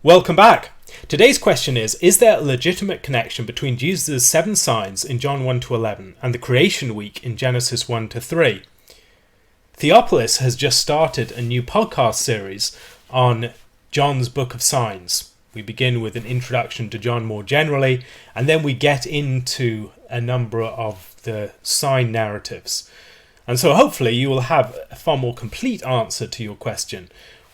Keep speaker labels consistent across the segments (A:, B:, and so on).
A: Welcome back. Today's question is there a legitimate connection between Jesus' 7 signs in John 1-11 and the creation week in Genesis 1-3? Theopolis has just started a new podcast series on John's Book of Signs. We begin with an introduction to John more generally, and then we get into a number of the sign narratives. And so hopefully you will have a far more complete answer to your question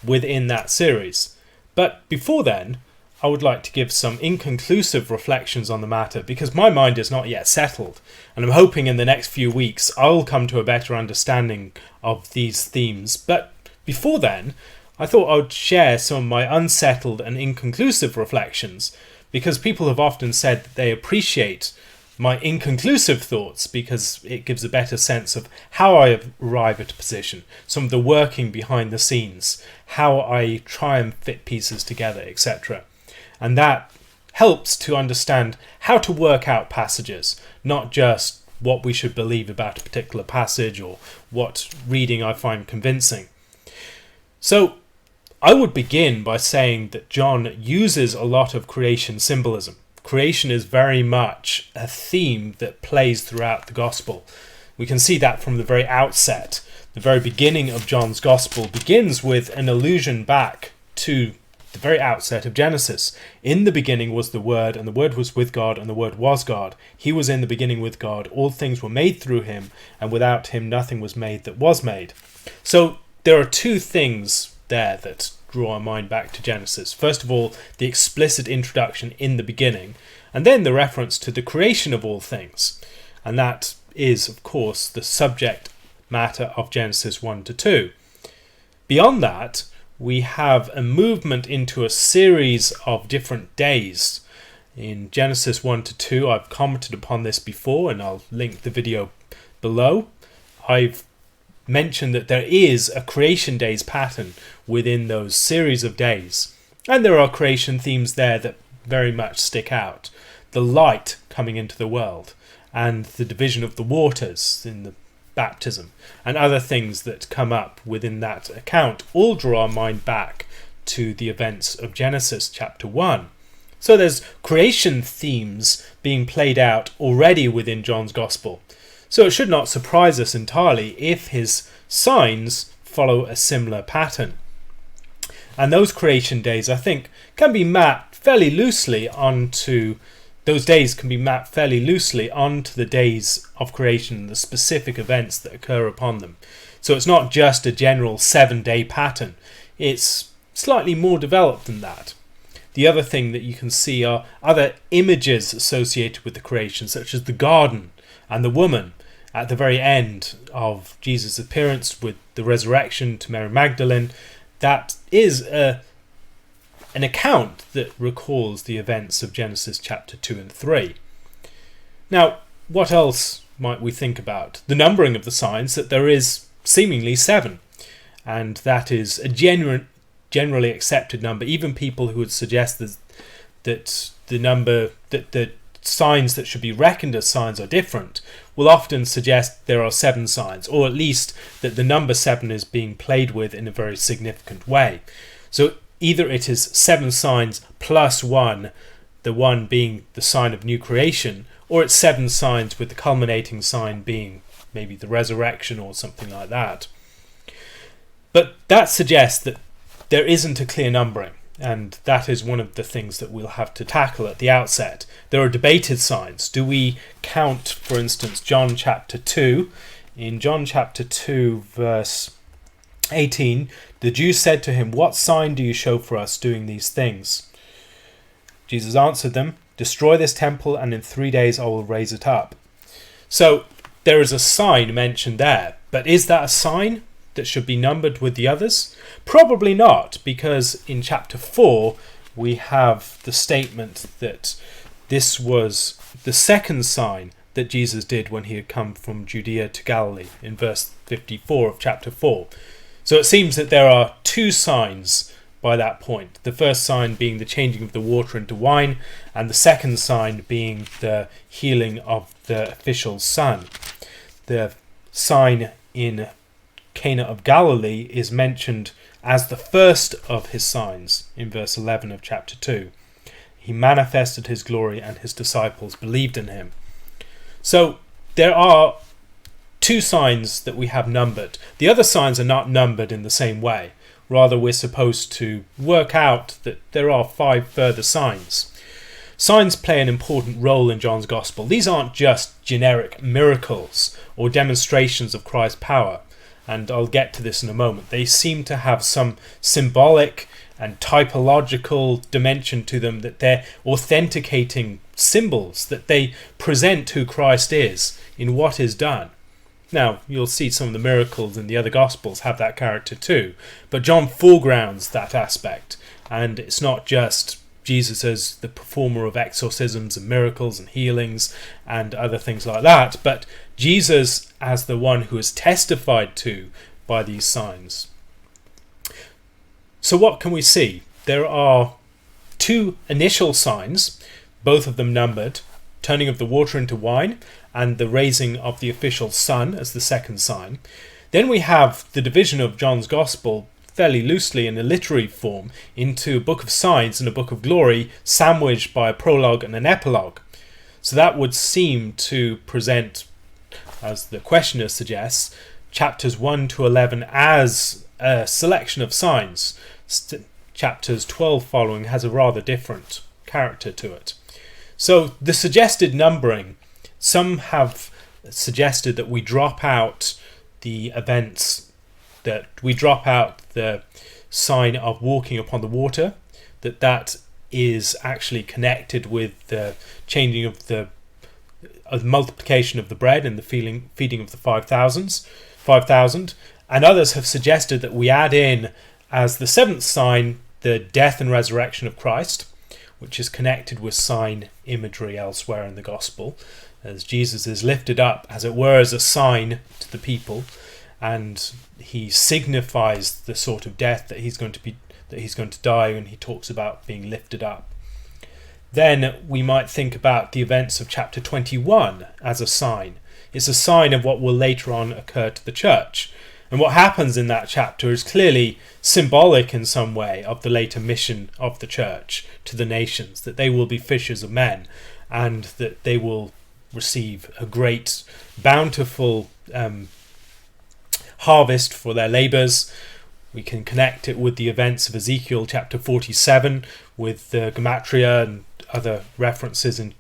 A: within that series. But before then, I would like to give some inconclusive reflections on the matter because my mind is not yet settled, and I'm hoping in the next few weeks I'll come to a better understanding of these themes. But before then, I thought I would share some of my unsettled and inconclusive reflections because people have often said that they appreciate my inconclusive thoughts because it gives a better sense of how I arrive at a position, some of the working behind the scenes, how I try and fit pieces together, etc. And that helps to understand how to work out passages, not just what we should believe about a particular passage or what reading I find convincing. So I would begin by saying that John uses a lot of creation symbolism. Creation is very much a theme that plays throughout the Gospel. We can see that from the very outset. The very beginning of John's Gospel begins with an allusion back to the very outset of Genesis. In the beginning was the Word, and the Word was with God, and the Word was God. He was in the beginning with God. All things were made through him, and without him nothing was made that was made. So there are two things there that draw our mind back to Genesis. First of all, the explicit introduction in the beginning, and then the reference to the creation of all things. And that is, of course, the subject matter of Genesis 1-2. Beyond that, we have a movement into a series of different days. In Genesis 1-2, I've commented upon this before, and I'll link the video below. I've mentioned that there is a creation days pattern within those series of days. And there are creation themes there that very much stick out. The light coming into the world, and the division of the waters in the baptism, and other things that come up within that account all draw our mind back to the events of Genesis chapter 1. So there's creation themes being played out already within John's Gospel. So it should not surprise us entirely if his signs follow a similar pattern. And those creation days, I think, can be mapped fairly loosely onto the days of creation and the specific events that occur upon them. So it's not just a general 7-day pattern. It's slightly more developed than that. The other thing that you can see are other images associated with the creation, such as the garden and the woman at the very end of Jesus' appearance with the resurrection to Mary Magdalene. That is an account that recalls the events of Genesis chapter 2 and 3. Now, what else might we think about? The numbering of the signs, that there is seemingly 7, and that is a generally accepted number. Even people who would suggest that the signs that should be reckoned as signs are different will often suggest there are 7 signs, or at least that the number 7 is being played with in a very significant way. So either it is 7 signs plus 1, the 1 being the sign of new creation, or it's 7 signs with the culminating sign being maybe the resurrection or something like that. But that suggests that there isn't a clear numbering. And that is one of the things that we'll have to tackle at the outset. There are debated signs. Do we count, for instance, John chapter 2? In John chapter 2, verse 18, the Jews said to him, "What sign do you show for us doing these things?" Jesus answered them, "Destroy this temple, and in 3 days I will raise it up." So there is a sign mentioned there. But is that a sign that should be numbered with the others? Probably not, because in chapter 4 we have the statement that this was the second sign that Jesus did when he had come from Judea to Galilee, in verse 54 of chapter 4. So it seems that there are 2 signs by that point. The first sign being the changing of the water into wine, and the second sign being the healing of the official's son. The sign in Cana of Galilee is mentioned as the first of his signs in verse 11 of chapter 2. He manifested his glory and his disciples believed in him. So there are 2 signs that we have numbered. The other signs are not numbered in the same way. Rather, we're supposed to work out that there are 5 further signs. Signs play an important role in John's Gospel. These aren't just generic miracles or demonstrations of Christ's power, and I'll get to this in a moment. They seem to have some symbolic and typological dimension to them, that they're authenticating symbols, that they present who Christ is in what is done. Now, you'll see some of the miracles in the other Gospels have that character too, but John foregrounds that aspect, and it's not just Jesus as the performer of exorcisms and miracles and healings and other things like that, but Jesus as the one who is testified to by these signs. So what can we see? There are 2 initial signs, both of them numbered: turning of the water into wine and the raising of the official sun as the second sign. Then we have the division of John's Gospel fairly loosely in a literary form into a book of signs and a book of glory, sandwiched by a prologue and an epilogue. So that would seem to present, as the questioner suggests, chapters 1 to 11 as a selection of signs. Chapters 12 following has a rather different character to it. So the suggested numbering, some have suggested that we drop out the events, that we drop out the sign of walking upon the water, that is actually connected with the changing of the multiplication of the bread and the feeding of the 5,000, and others have suggested that we add in as the 7th sign the death and resurrection of Christ, which is connected with sign imagery elsewhere in the Gospel, as Jesus is lifted up, as it were, as a sign to the people, and he signifies the sort of death that he's going to die, and he talks about being lifted up. Then we might think about the events of chapter 21 as a sign. It's a sign of what will later on occur to the church. And what happens in that chapter is clearly symbolic in some way of the later mission of the church to the nations, that they will be fishers of men and that they will receive a great bountiful harvest for their labours. We can connect it with the events of Ezekiel chapter 47 with the gematria and other references, and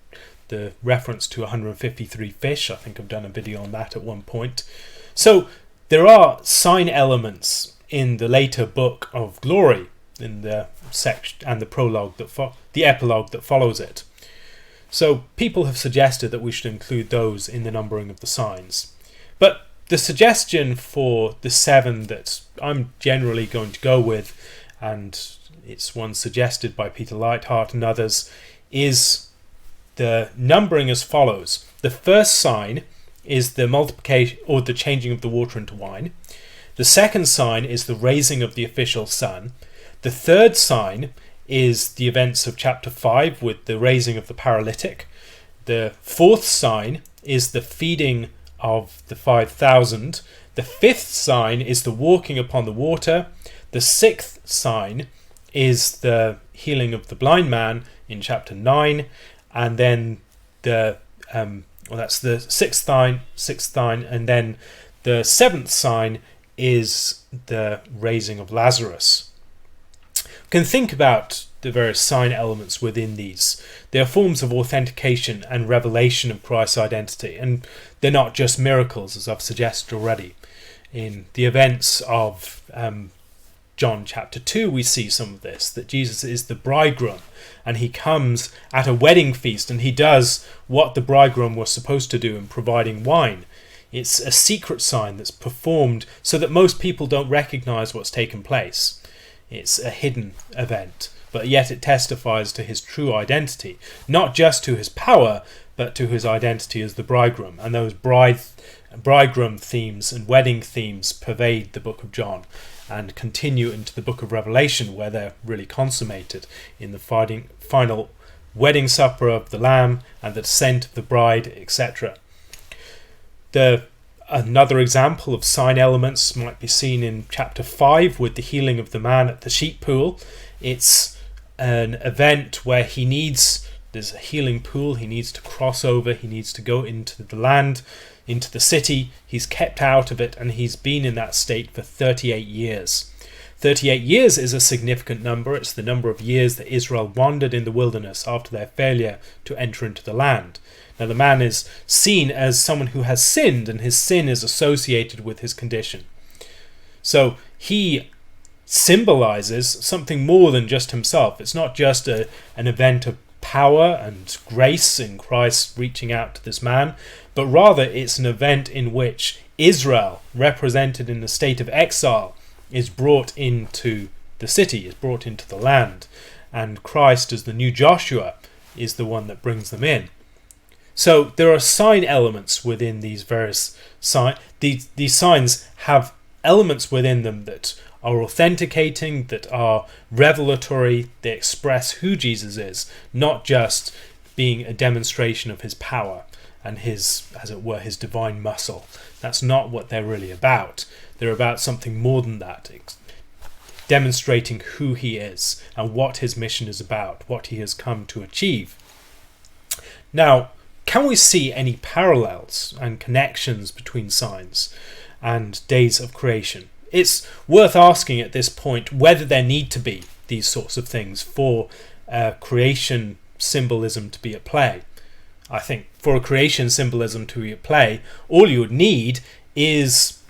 A: the reference to 153 fish. I think I've done a video on that at one point. So there are sign elements in the later book of glory, in the section and the prologue the epilogue that follows it. So people have suggested that we should include those in the numbering of the signs. But the suggestion for the 7 that I'm generally going to go with, and it's one suggested by Peter Lightheart and others, is the numbering as follows. The first sign is the multiplication or the changing of the water into wine. The second sign is the raising of the official sun. The third sign is the events of chapter 5 with the raising of the paralytic. The fourth sign is the feeding of the 5,000. The fifth sign is the walking upon the water. The sixth sign is the healing of the blind man in chapter 9. And then that's the sixth sign, and then the seventh sign is the raising of Lazarus. We can think about the various sign elements within these. They are forms of authentication and revelation of Christ's identity, and they're not just miracles, as I've suggested already. In the events of John chapter 2, we see some of this, that Jesus is the bridegroom, and he comes at a wedding feast, and he does what the bridegroom was supposed to do in providing wine. It's a secret sign that's performed so that most people don't recognize what's taken place. It's a hidden event, but yet it testifies to his true identity, not just to his power, but to his identity as the bridegroom. And those bridegroom themes and wedding themes pervade the book of John and continue into the book of Revelation, where they're really consummated in the final wedding supper of the Lamb and the descent of the bride, etc. The Another example of sign elements might be seen in chapter 5 with the healing of the man at the sheep pool. It's an event where there's a healing pool, he needs to cross over, he needs to go into the land, into the city. He's kept out of it, and he's been in that state for 38 years. 38 years is a significant number. It's the number of years that Israel wandered in the wilderness after their failure to enter into the land. Now, the man is seen as someone who has sinned, and his sin is associated with his condition. So he symbolizes something more than just himself. It's not just an event of power and grace in Christ reaching out to this man, but rather it's an event in which Israel, represented in the state of exile, is brought into the city, is brought into the land, and Christ, as the new Joshua, is the one that brings them in. So there are sign elements within these various signs. These signs have elements within them that are authenticating, that are revelatory, they express who Jesus is, not just being a demonstration of his power and his, as it were, his divine muscle. That's not what they're really about. They're about something more than that, demonstrating who he is and what his mission is about, what he has come to achieve. Now, can we see any parallels and connections between signs and days of creation? It's worth asking at this point whether there need to be these sorts of things for creation symbolism to be at play. I think for a creation symbolism to be at play, all you would need is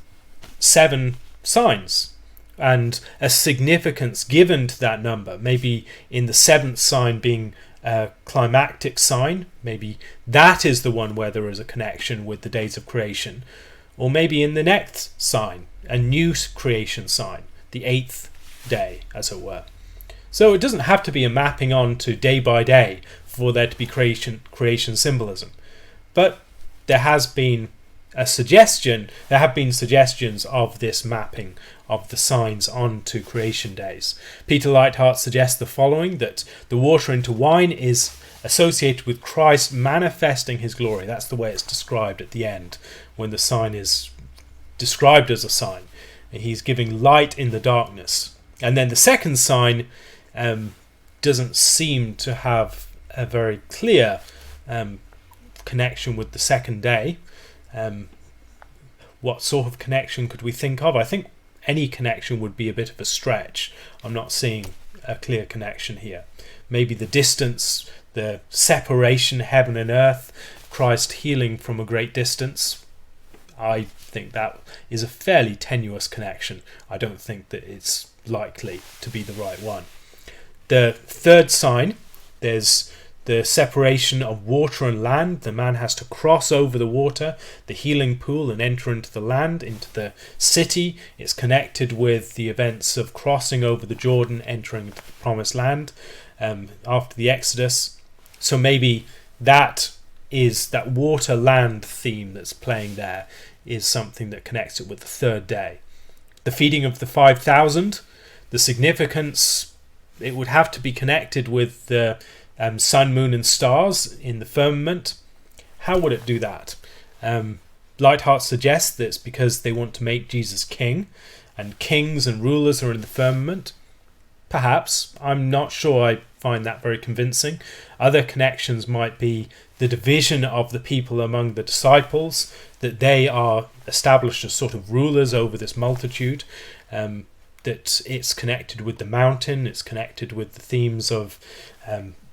A: 7 signs and a significance given to that number. Maybe in the 7th sign being a climactic sign, maybe that is the one where there is a connection with the days of creation. Or maybe in the next sign, a new creation sign, the 8th day, as it were. So it doesn't have to be a mapping on to day by day for there to be creation symbolism. But there have been suggestions of this mapping of the signs onto creation days. Peter Leithart suggests the following, that the water into wine is associated with Christ manifesting his glory. That's the way it's described at the end, when the sign is described as a sign. He's giving light in the darkness. And then the second sign doesn't seem to have a very clear connection with the second day. What sort of connection could we think of? I think any connection would be a bit of a stretch. I'm not seeing a clear connection here. Maybe the distance, the separation, heaven and earth, Christ healing from a great distance. I think that is a fairly tenuous connection. I don't think that it's likely to be the right one. The third sign, there's the separation of water and land. The man has to cross over the water, the healing pool, and enter into the land, into the city. It's connected with the events of crossing over the Jordan, entering the promised land after the Exodus. So maybe that water land theme that's playing there is something that connects it with the third day. The feeding of the 5,000, the significance, it would have to be connected with the sun, moon and stars in the firmament. How would it do that? Leithart suggests that it's because they want to make Jesus king, and kings and rulers are in the firmament. Perhaps. I'm not sure I find that very convincing. Other connections might be the division of the people among the disciples, that they are established as sort of rulers over this multitude, that it's connected with the mountain, it's connected with the themes of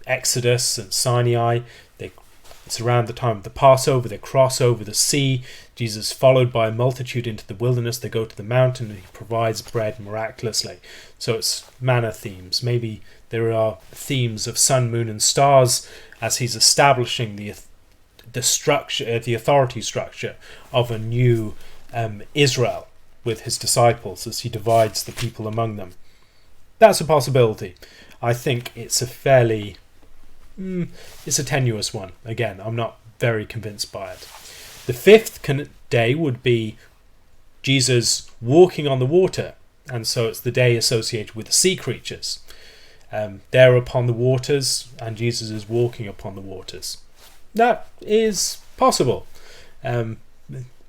A: Exodus and Sinai. It's around the time of the Passover, they cross over the sea. Jesus, followed by a multitude into the wilderness, they go to the mountain and he provides bread miraculously. So it's manna themes. Maybe there are themes of sun, moon and stars as he's establishing the structure, the authority structure of a new Israel with his disciples as he divides the people among them. That's a possibility. I think it's a fairly it's a tenuous one. Again, I'm not very convinced by it. The fifth day would be Jesus walking on the water, and so it's the day associated with the sea creatures. They're upon the waters, and Jesus is walking upon the waters. That is possible.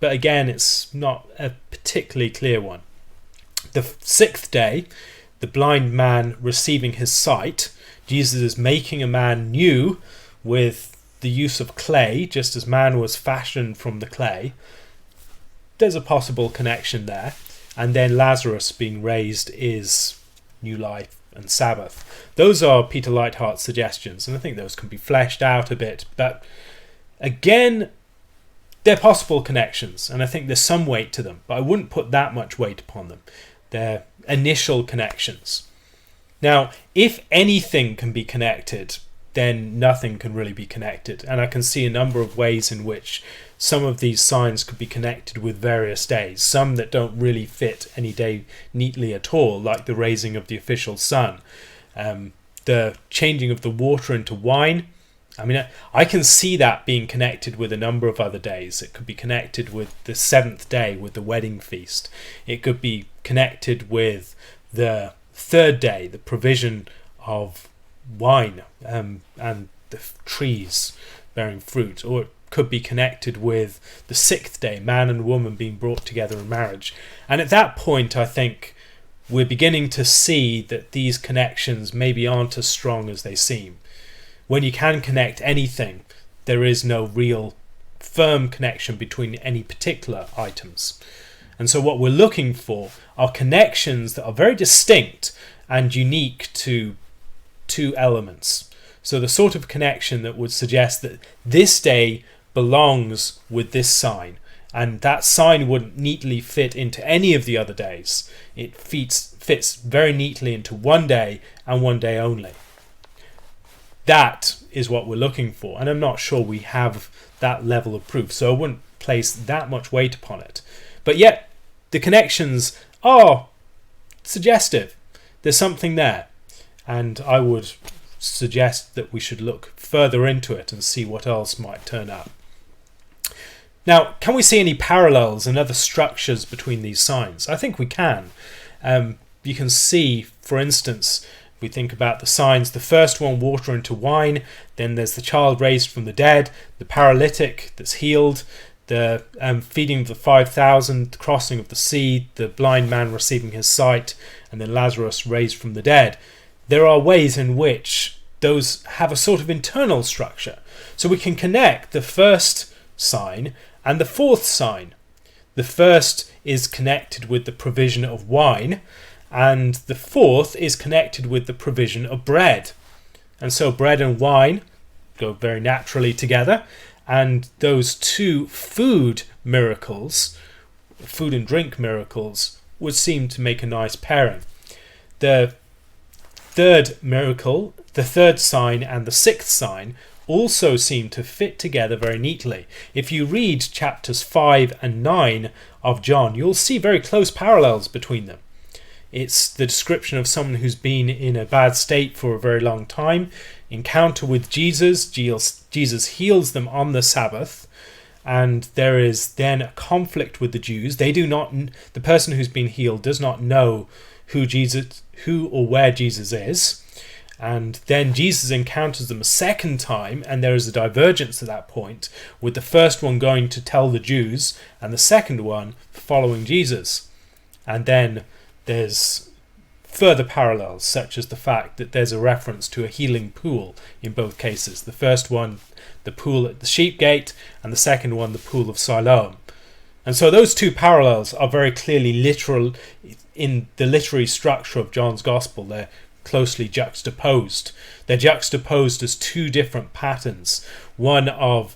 A: but again, it's not a particularly clear one. The sixth day, the blind man receiving his sight, Jesus is making a man new with the use of clay, just as man was fashioned from the clay. There's a possible connection there. And then Lazarus being raised is new life and Sabbath. Those are Peter Lightheart's suggestions, and I think those can be fleshed out a bit. But again, they're possible connections, and I think there's some weight to them, but I wouldn't put that much weight upon them. They're initial connections. Now, if anything can be connected, then nothing can really be connected. And I can see a number of ways in which some of these signs could be connected with various days. Some that don't really fit any day neatly at all, like the raising of the official sun. The changing of the water into wine. I mean, I can see that being connected with a number of other days. It could be connected with the seventh day, with the wedding feast. It could be connected with the third day, the provision of wine and the trees bearing fruit. Or it could be connected with the sixth day, man and woman being brought together in marriage. And at that point, I think we're beginning to see that these connections maybe aren't as strong as they seem. When you can connect anything, there is no real firm connection between any particular items. And so what we're looking for are connections that are very distinct and unique to two elements. So the sort of connection that would suggest that this day belongs with this sign, and that sign wouldn't neatly fit into any of the other days. It fits very neatly into one day and one day only. That is what we're looking for, and I'm not sure we have that level of proof, so I wouldn't place that much weight upon it. But yet, the connections are suggestive. There's something there, and I would suggest that we should look further into it and see what else might turn up. Now, can we see any parallels and other structures between these signs? I think we can. You can see, for instance, we think about the signs, the first one, water into wine, then there's the child raised from the dead, the paralytic that's healed, the feeding of the 5,000, the crossing of the sea, the blind man receiving his sight, and then Lazarus raised from the dead. There are ways in which those have a sort of internal structure. So we can connect the first sign and the fourth sign. The first is connected with the provision of wine, and the fourth is connected with the provision of bread. And so bread and wine go very naturally together, and those two food miracles, food and drink miracles, would seem to make a nice pairing. The third miracle, the third sign and the sixth sign also seem to fit together very neatly. If you read chapters 5 and 9 of John, you'll see very close parallels between them. It's the description of someone who's been in a bad state for a very long time, encounter with Jesus. Jesus heals them on the Sabbath, and there is then a conflict with the Jews. The person who's been healed does not know who or where Jesus is, and then Jesus encounters them a second time, and there is a divergence at that point, with the first one going to tell the Jews and the second one following Jesus. And then there's further parallels, such as the fact that there's a reference to a healing pool in both cases. The first one, the pool at the sheep gate, and the second one, the pool of Siloam. And so those two parallels are very clearly literal in the literary structure of John's Gospel. They're closely juxtaposed. They're juxtaposed as two different patterns. One of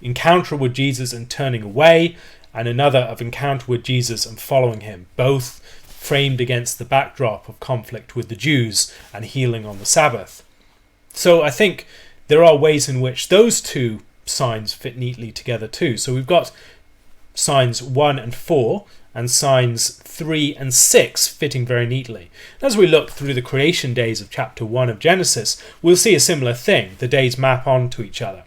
A: encounter with Jesus and turning away, and another of encounter with Jesus and following him, both framed against the backdrop of conflict with the Jews and healing on the Sabbath. So I think there are ways in which those two signs fit neatly together too. So we've got signs 1 and 4 and signs 3 and 6 fitting very neatly. As we look through the creation days of chapter 1 of Genesis, we'll see a similar thing. The days map onto each other.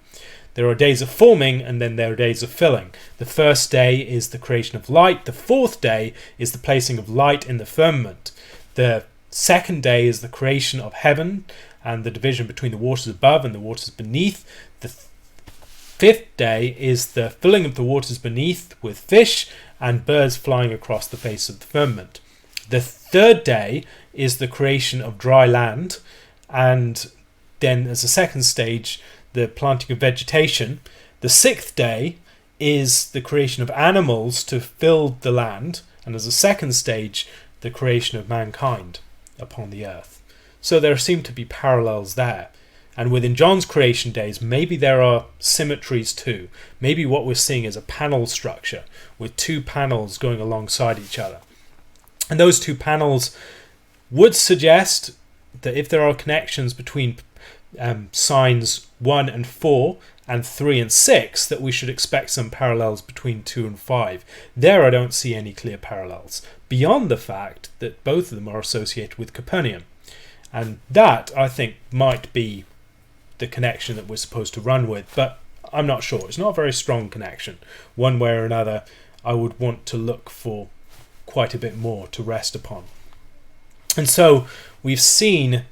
A: There are days of forming, and then there are days of filling. The first day is the creation of light. The fourth day is the placing of light in the firmament. The second day is the creation of heaven and the division between the waters above and the waters beneath. The fifth day is the filling of the waters beneath with fish and birds flying across the face of the firmament. The third day is the creation of dry land, and then as a second stage, the planting of vegetation. The sixth day is the creation of animals to fill the land, and as a second stage, the creation of mankind upon the earth. So there seem to be parallels there. And within John's creation days, maybe there are symmetries too. Maybe what we're seeing is a panel structure with two panels going alongside each other. And those two panels would suggest that if there are connections between signs 1 and 4 and 3 and 6, that we should expect some parallels between 2 and 5. There I don't see any clear parallels, beyond the fact that both of them are associated with Capernaum. And that, I think, might be the connection that we're supposed to run with, but I'm not sure. It's not a very strong connection. One way or another, I would want to look for quite a bit more to rest upon. And so we've seen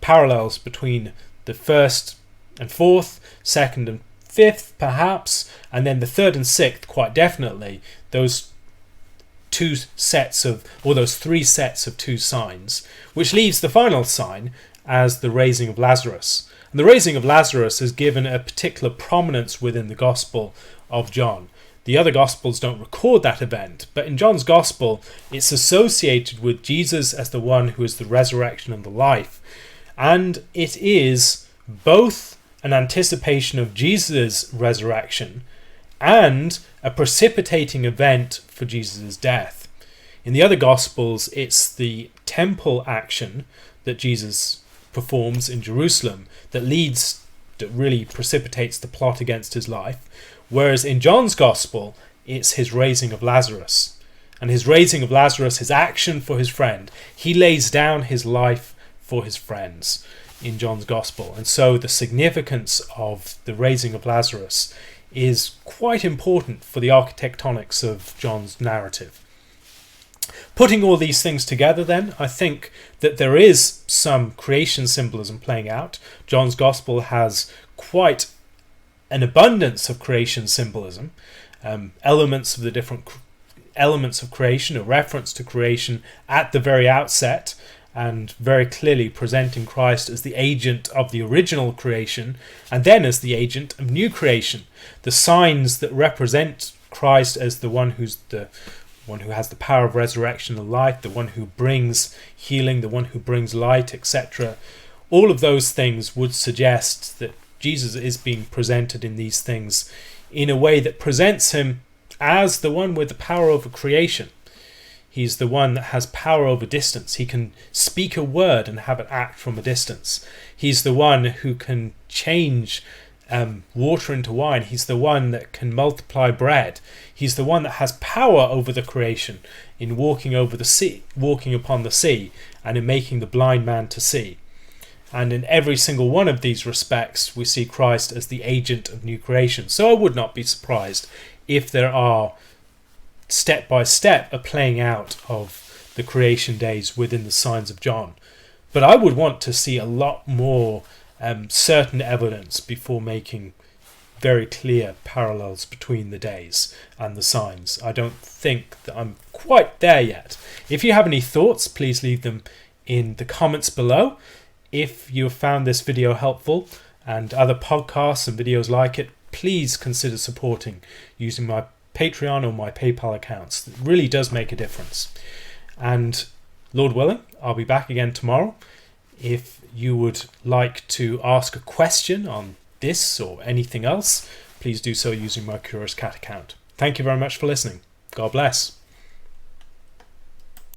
A: parallels between the first and fourth, second and fifth perhaps, and then the third and sixth quite definitely. Those three sets of two signs, which leaves the final sign as the raising of Lazarus. And the raising of Lazarus is given a particular prominence within the Gospel of John. The other Gospels don't record that event, but in John's Gospel, it's associated with Jesus as the one who is the resurrection and the life. And it is both an anticipation of Jesus' resurrection and a precipitating event for Jesus' death. In the other Gospels, it's the temple action that Jesus performs in Jerusalem that really precipitates the plot against his life. Whereas in John's Gospel, it's his raising of Lazarus. And his raising of Lazarus, his action for his friend, he lays down his life for his friends in John's Gospel. And so the significance of the raising of Lazarus is quite important for the architectonics of John's narrative. Putting all these things together then, I think that there is some creation symbolism playing out. John's Gospel has quite an abundance of creation symbolism, elements of the different elements of creation, a reference to creation at the very outset, and very clearly presenting Christ as the agent of the original creation, and then as the agent of new creation. The signs that represent Christ as the one who has the power of resurrection and life, the one who brings healing, the one who brings light, etc. All of those things would suggest that Jesus is being presented in these things in a way that presents him as the one with the power over creation. He's the one that has power over distance. He can speak a word and have it act from a distance. He's the one who can change water into wine. He's the one that can multiply bread. He's the one that has power over the creation in walking upon the sea, and in making the blind man to see. And in every single one of these respects, we see Christ as the agent of new creation. So I would not be surprised if there are step by step a playing out of the creation days within the signs of John. But I would want to see a lot more certain evidence before making very clear parallels between the days and the signs. I don't think that I'm quite there yet. If you have any thoughts, please leave them in the comments below. If you have found this video helpful and other podcasts and videos like it, please consider supporting using my Patreon or my PayPal accounts. It really does make a difference. And Lord willing, I'll be back again tomorrow. If you would like to ask a question on this or anything else, please do so using my Curious Cat account. Thank you very much for listening. God bless.